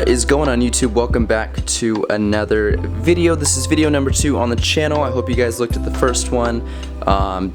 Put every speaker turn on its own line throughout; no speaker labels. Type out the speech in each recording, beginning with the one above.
What is going on YouTube? Welcome back to another video. This is video number 2 on the channel. I hope you guys looked at the first one.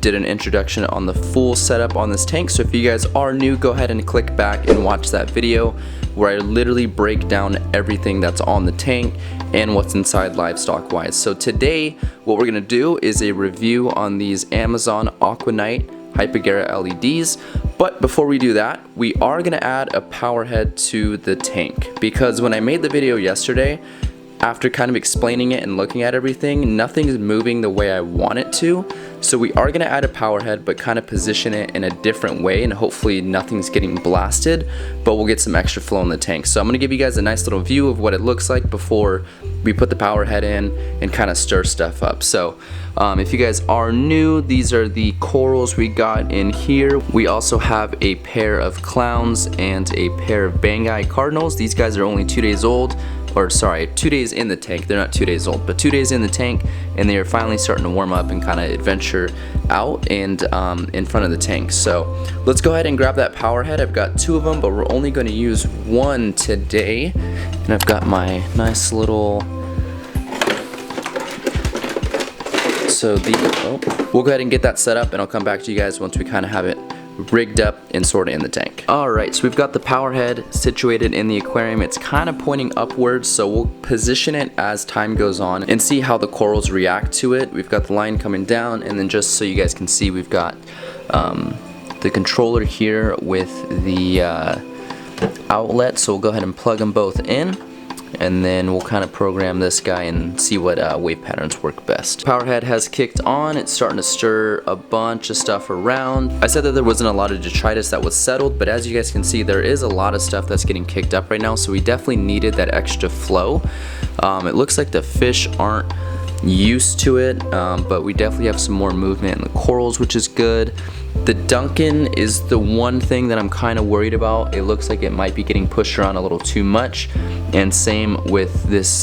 Did an introduction on the full setup on this tank. So if you guys are new, go ahead and click back and watch that video where I literally break down everything that's on the tank and what's inside livestock wise. So today what we're gonna do is a review on these Amazon Aquanite Hypergera LEDs. But before we do that, we are gonna add a power head to the tank, because when I made the video yesterday, after kind of explaining it and looking at everything, nothing is moving the way I want it to. So we are gonna add a power head, but kind of position it in a different way, and hopefully nothing's getting blasted, but we'll get some extra flow in the tank. So I'm gonna give you guys a nice little view of what it looks like before we put the power head in and kind of stir stuff up. So if you guys are new, these are the corals we got in here. We also have a pair of clowns and a pair of Bangai cardinals. These guys are only 2 days old. Or sorry, 2 days in the tank. They're not 2 days old, but 2 days in the tank, and they are finally starting to warm up and kind of adventure out and in front of the tank. So let's go ahead and grab that power head. I've got 2 of them, but we're only going to use 1 today. And I've got my nice little. So we'll go ahead and get that set up, and I'll come back to you guys once we kind of have it rigged up and sort of in the tank. Alright, so we've got the power head situated in the aquarium. It's kind of pointing upwards, so we'll position it as time goes on and see how the corals react to it. We've got the line coming down, and then just so you guys can see, we've got the controller here with the outlet, so we'll go ahead and plug them both in, and then we'll kind of program this guy and see what wave patterns work best. Power head has kicked on. It's starting to stir a bunch of stuff around. I said that there wasn't a lot of detritus that was settled, but as you guys can see, there is a lot of stuff that's getting kicked up right now, so we definitely needed that extra flow. It looks like the fish aren't used to it, but we definitely have some more movement in the corals, which is good. The Duncan is the one thing that I'm kind of worried about. It looks like it might be getting pushed around a little too much, and same with this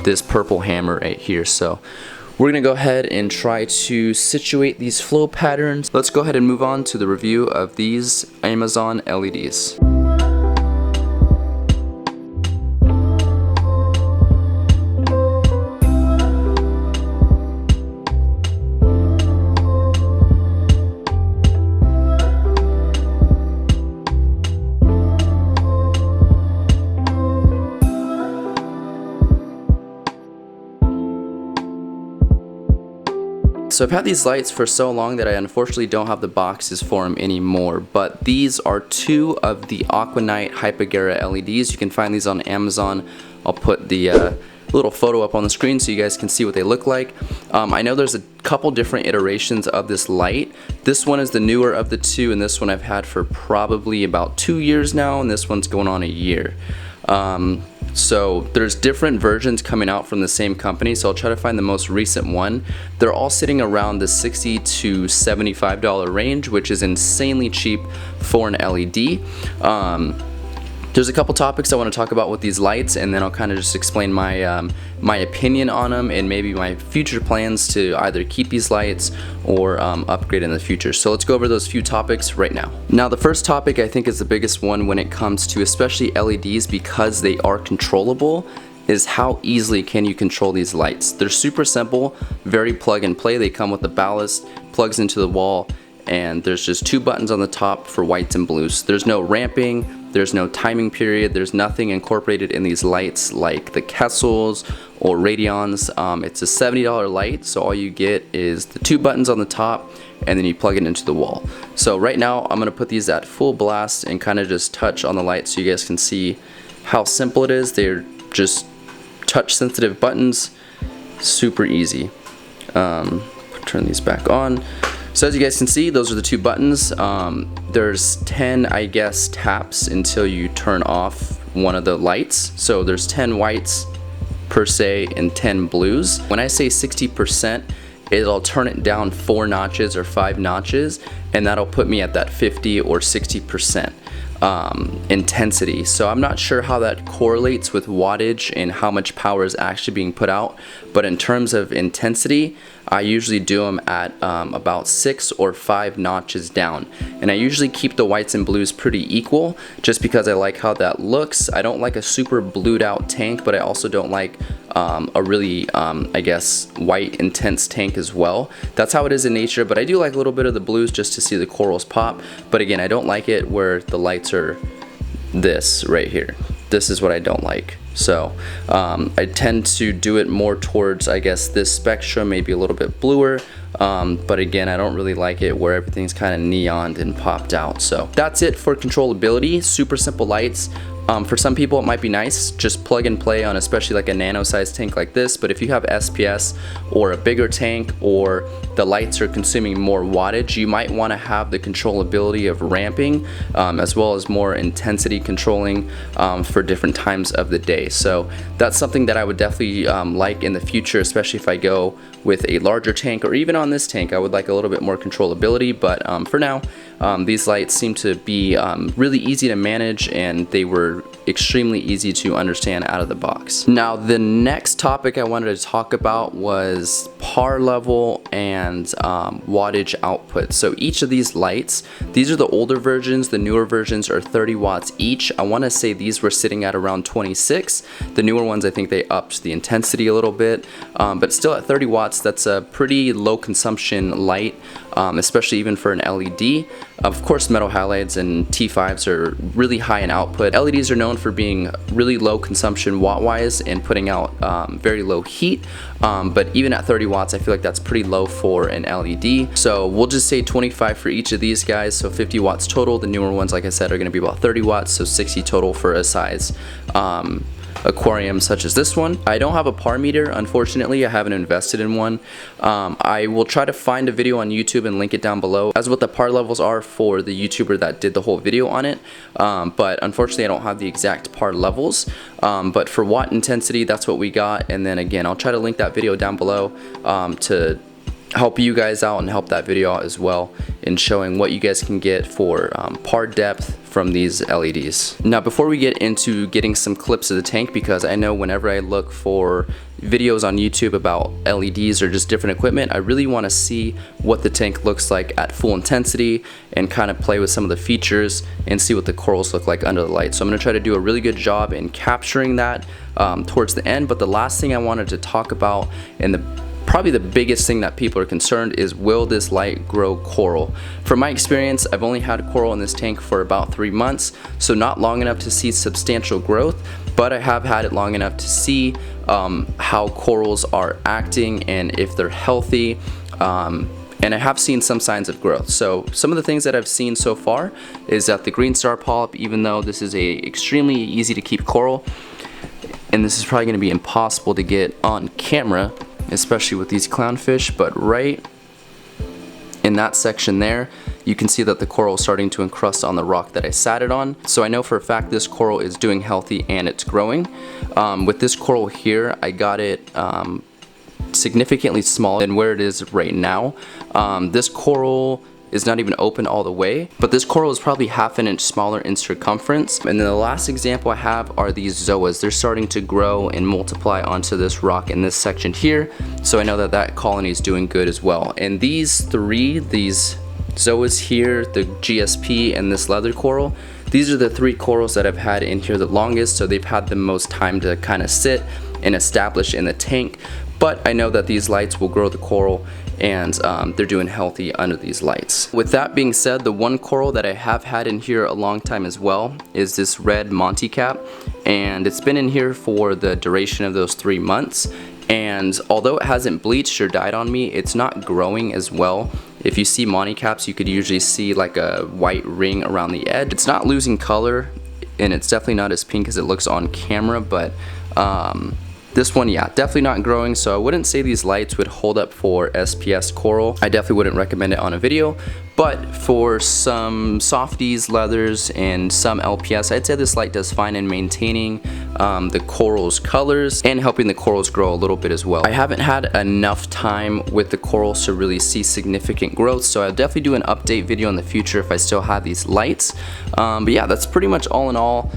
this purple hammer right here. So we're gonna go ahead and try to situate these flow patterns. Let's go ahead and move on to the review of these Amazon LEDs. So I've had these lights for so long that I unfortunately don't have the boxes for them anymore, but these are 2 of the Aquanite Hypergera LEDs. You can find these on Amazon. I'll put the little photo up on the screen so you guys can see what they look like. I know there's a couple different iterations of this light. This one is the newer of the 2, and this one I've had for probably about 2 years now, and this one's going on a year. So there's different versions coming out from the same company, so I'll try to find the most recent one. They're all sitting around the $60 to $75 range, which is insanely cheap for an LED. There's a couple topics I want to talk about with these lights, and then I'll kind of just explain my my opinion on them and maybe my future plans to either keep these lights or upgrade in the future. So let's go over those few topics right now. Now the first topic I think is the biggest one when it comes to especially LEDs, because they are controllable, is how easily can you control these lights. They're super simple, very plug and play. They come with the ballast, plugs into the wall, and there's just 2 buttons on the top for whites and blues. There's no ramping, there's no timing period, there's nothing incorporated in these lights like the Kessels or Radions. It's a $70 light, so all you get is the 2 buttons on the top, and then you plug it into the wall. So right now I'm gonna put these at full blast and kind of just touch on the light so you guys can see how simple it is. They're just touch sensitive buttons, super easy. Turn these back on. So as you guys can see, those are the 2 buttons. There's 10, I guess, taps until you turn off one of the lights. So there's 10 whites per se and 10 blues. When I say 60%, it'll turn it down 4 notches or 5 notches, and that'll put me at that 50 or 60%. intensity. So I'm not sure how that correlates with wattage and how much power is actually being put out, but in terms of intensity, I usually do them at about 6 or 5 notches down, and I usually keep the whites and blues pretty equal just because I like how that looks. I don't like a super blued out tank, but I also don't like a really I guess white intense tank as well. That's how it is in nature, but I do like a little bit of the blues just to see the corals pop. But again, I don't like it where the lights are this right here. This is what I don't like. So I tend to do it more towards, I guess, this spectrum, maybe a little bit bluer. But again, I don't really like it where everything's kind of neoned and popped out. So that's it for controllability. Super simple lights. For some people it might be nice, just plug and play on especially like a nano sized tank like this, but if you have SPS or a bigger tank or the lights are consuming more wattage, you might want to have the controllability of ramping as well as more intensity controlling for different times of the day. So that's something that I would definitely like in the future, especially if I go with a larger tank, or even on this tank I would like a little bit more controllability. But for now, these lights seem to be really easy to manage, and they were extremely easy to understand out of the box. Now the next topic I wanted to talk about was par level and wattage output. So each of these lights, these are the older versions, the newer versions are 30 watts each. I want to say these were sitting at around 26. The newer ones, I think they upped the intensity a little bit, but still at 30 watts, that's a pretty low consumption light, especially even for an LED. Of course, metal halides and T5s are really high in output. LEDs are known for being really low consumption watt-wise and putting out very low heat, but even at 30 watts, I feel like that's pretty low for an LED. So we'll just say 25 for each of these guys, so 50 watts total. The newer ones, like I said, are going to be about 30 watts, so 60 total for a size aquarium such as this one. I don't have a par meter, unfortunately. I haven't invested in one. I will try to find a video on YouTube and link it down below as what the par levels are for the YouTuber that did the whole video on it, but unfortunately I don't have the exact par levels, but for watt intensity, that's what we got. And then again, I'll try to link that video down below to help you guys out and help that video out as well in showing what you guys can get for par depth from these LEDs. Now before we get into getting some clips of the tank, because I know whenever I look for videos on YouTube about LEDs or just different equipment, I really want to see what the tank looks like at full intensity and kind of play with some of the features and see what the corals look like under the light. So I'm going to try to do a really good job in capturing that towards the end. But the last thing I wanted to talk about, and probably the biggest thing that people are concerned, is will this light grow coral? From my experience, I've only had coral in this tank for about 3 months, so not long enough to see substantial growth, but I have had it long enough to see how corals are acting and if they're healthy, and I have seen some signs of growth. So some of the things that I've seen so far is that the green star polyp, even though this is a extremely easy to keep coral, and this is probably going to be impossible to get on camera, especially with these clownfish, but right in that section there, you can see that the coral is starting to encrust on the rock that I sat it on. So I know for a fact this coral is doing healthy and it's growing. With this coral here, I got it significantly smaller than where it is right now. This coral is not even open all the way, but this coral is probably ½ an inch smaller in circumference. And then the last example I have are these zoas. They're starting to grow and multiply onto this rock in this section here, so I know that that colony is doing good as well. And these zoas here, the GSP and this leather coral, these are the 3 corals that I've had in here the longest, so they've had the most time to kind of sit and establish in the tank. But I know that these lights will grow the coral, and they're doing healthy under these lights. With that being said, the one coral that I have had in here a long time as well is this red Monty cap, and it's been in here for the duration of those 3 months. And although it hasn't bleached or died on me, it's not growing as well. If you see Monty caps, you could usually see like a white ring around the edge. It's not losing color, and it's definitely not as pink as it looks on camera, but This one, yeah, definitely not growing, so I wouldn't say these lights would hold up for SPS coral. I definitely wouldn't recommend it on a video, but for some softies, leathers, and some LPS, I'd say this light does fine in maintaining the coral's colors and helping the corals grow a little bit as well. I haven't had enough time with the corals to really see significant growth, so I'll definitely do an update video in the future if I still have these lights. But yeah, that's pretty much all in all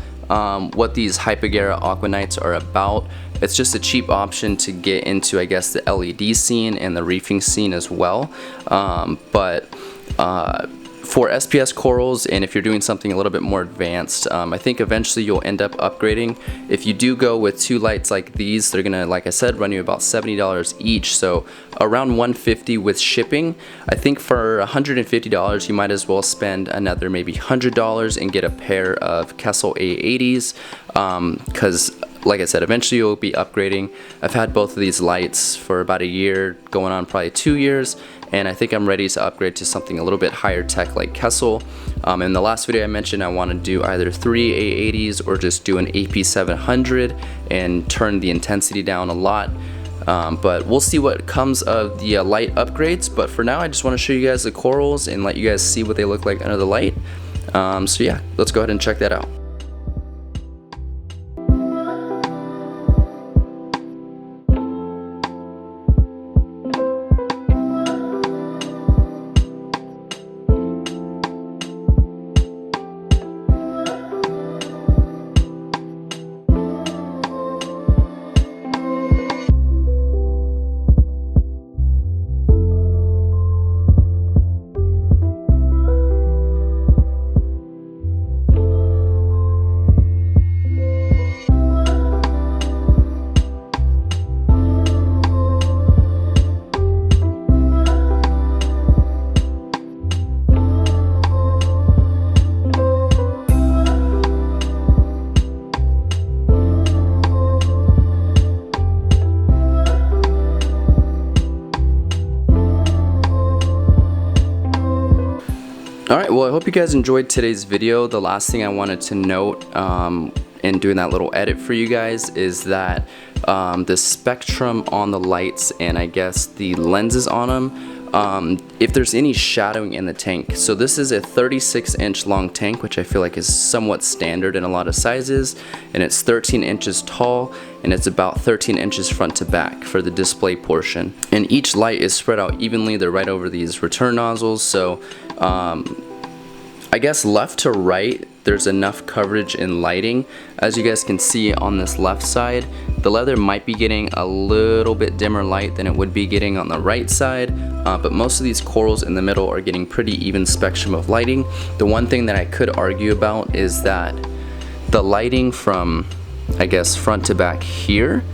what these Hypogera aquanites are about. It's just a cheap option to get into, I guess, the LED scene and the reefing scene as well. For SPS corals, and if you're doing something a little bit more advanced, I think eventually you'll end up upgrading. If you do go with two lights like these, they're gonna, like I said, run you about $70 each, so around $150 with shipping. I think for $150 you might as well spend another maybe $100 and get a pair of Kessel A80s, because like I said, eventually you'll be upgrading. I've had both of these lights for about a year, going on probably 2 years, and I think I'm ready to upgrade to something a little bit higher tech like Kessel. In the last video I mentioned I want to do either 3 A80s or just do an AP700 and turn the intensity down a lot. But we'll see what comes of the light upgrades, but for now I just want to show you guys the corals and let you guys see what they look like under the light. So yeah, let's go ahead and check that out. Alright, well I hope you guys enjoyed today's video. The last thing I wanted to note in doing that little edit for you guys is that the spectrum on the lights and I guess the lenses on them, if there's any shadowing in the tank. So this is a 36-inch long tank, which I feel like is somewhat standard in a lot of sizes, and it's 13 inches tall and it's about 13 inches front to back for the display portion. And each light is spread out evenly. They're right over these return nozzles, so I guess left to right there's enough coverage in lighting. As you guys can see on this left side, the leather might be getting a little bit dimmer light than it would be getting on the right side, but most of these corals in the middle are getting pretty even spectrum of lighting. The one thing that I could argue about is that the lighting from, I guess, front to back here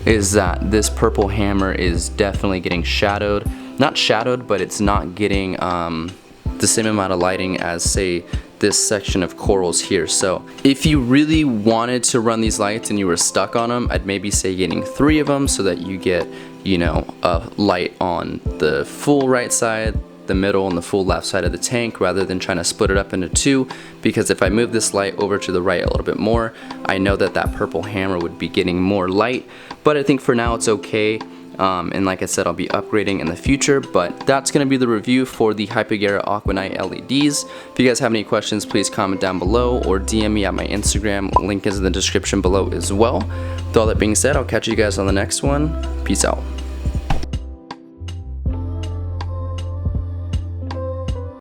is that this purple hammer is definitely getting shadowed. Not shadowed, but it's not getting the same amount of lighting as, say, this section of corals here. So if you really wanted to run these lights and you were stuck on them, I'd maybe say getting 3 of them so that you get, you know, a light on the full right side, the middle, and the full left side of the tank, rather than trying to split it up into 2, because if I move this light over to the right a little bit more, I know that that purple hammer would be getting more light, but I think for now it's okay. And like I said, I'll be upgrading in the future, but that's going to be the review for the Hypogera Aquanite LEDs. If you guys have any questions, please comment down below or DM me at my Instagram. Link is in the description below as well. With all that being said, I'll catch you guys on the next one. Peace out.